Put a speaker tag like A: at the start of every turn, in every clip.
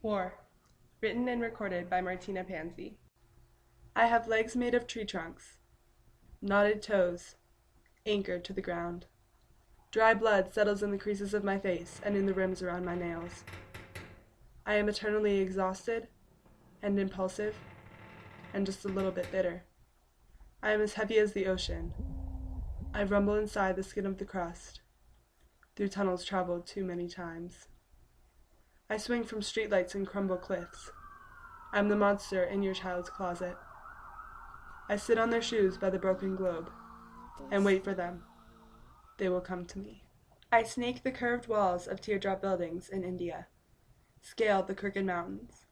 A: War, written and recorded by Martina Pansze. I have legs made of tree trunks, knotted toes, anchored to the ground. Dry blood settles in the creases of my face and in the rims around my nails. I am eternally exhausted and impulsive and just a little bit bitter. I am as heavy as the ocean. I rumble inside the skin of the crust, through tunnels traveled too many times. I swing from streetlights and crumble cliffs. I am the monster in your child's closet. I sit on their shoes by the broken globe and wait for them. They will come to me. I snake the curved walls of teardrop buildings in India, scale the crooked mountains,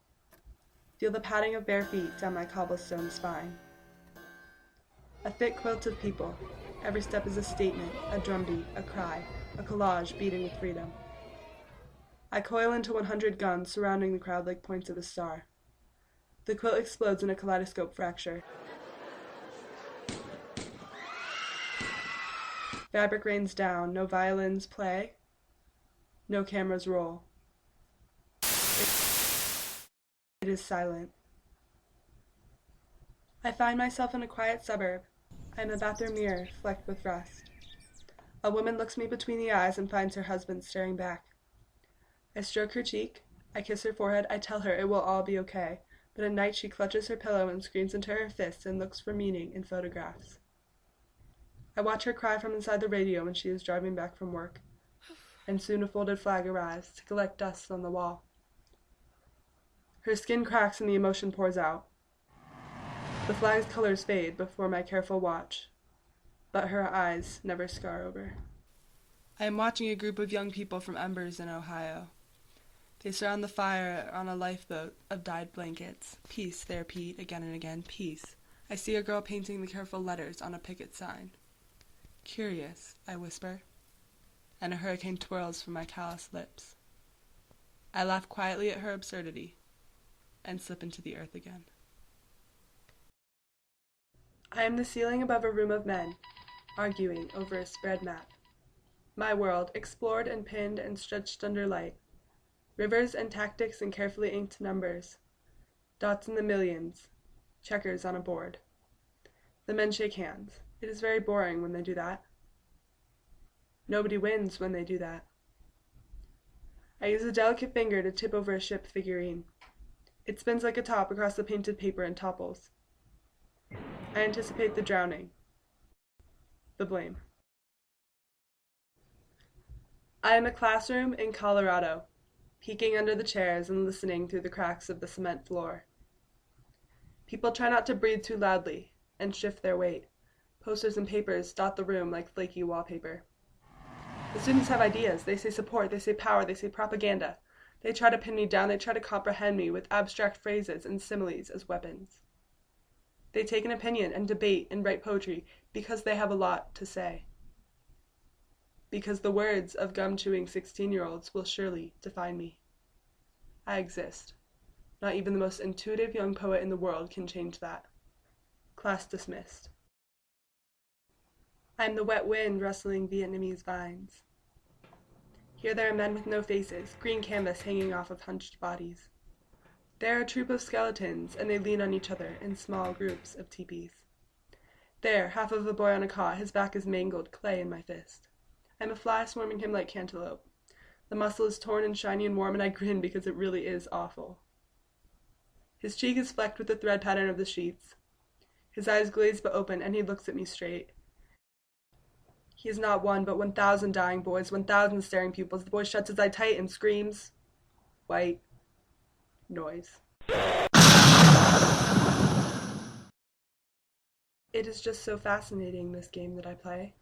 A: feel the padding of bare feet down my cobblestone spine. A thick quilt of people, every step is a statement, a drumbeat, a cry, a collage beating with freedom. I coil into 100 guns surrounding the crowd like points of a star. The quilt explodes in a kaleidoscope fracture. Fabric rains down, no violins play, no cameras roll. It is silent. I find myself in a quiet suburb. I am a bathroom mirror flecked with rust. A woman looks me between the eyes and finds her husband staring back. I stroke her cheek, I kiss her forehead, I tell her it will all be okay, but at night she clutches her pillow and screams into her fists and looks for meaning in photographs. I watch her cry from inside the radio when she is driving back from work, and soon a folded flag arrives to collect dust on the wall. Her skin cracks and the emotion pours out. The flag's colors fade before my careful watch, but her eyes never scar over. I am watching a group of young people from Embers in Ohio. They surround the fire on a lifeboat of dyed blankets. Peace, they repeat again and again, peace. I see a girl painting the careful letters on a picket sign. Curious, I whisper, and a hurricane twirls from my calloused lips. I laugh quietly at her absurdity and slip into the earth again. I am the ceiling above a room of men, arguing over a spread map. My world, explored and pinned and stretched under light. Rivers and tactics and carefully inked numbers. Dots in the millions. Checkers on a board. The men shake hands. It is very boring when they do that. Nobody wins when they do that. I use a delicate finger to tip over a ship figurine. It spins like a top across the painted paper and topples. I anticipate the drowning. The blame. I am a classroom in Colorado, peeking under the chairs and listening through the cracks of the cement floor. People try not to breathe too loudly and shift their weight. Posters and papers dot the room like flaky wallpaper. The students have ideas. They say support, they say power, they say propaganda. They try to pin me down, they try to comprehend me with abstract phrases and similes as weapons. They take an opinion and debate and write poetry because they have a lot to say. Because the words of gum-chewing 16-year-olds will surely define me. I exist. Not even the most intuitive young poet in the world can change that. Class dismissed. I am the wet wind rustling Vietnamese vines. Here there are men with no faces, green canvas hanging off of hunched bodies. They are a troop of skeletons, and they lean on each other in small groups of teepees. There, half of a boy on a cot, his back is mangled, clay in my fist. I am a fly swarming him like cantaloupe. The muscle is torn and shiny and warm, and I grin because it really is awful. His cheek is flecked with the thread pattern of the sheets. His eyes glaze but open, and he looks at me straight. He is not one, but 1,000 dying boys, 1,000 staring pupils. The boy shuts his eye tight and screams. White noise. It is just so fascinating, this game that I play.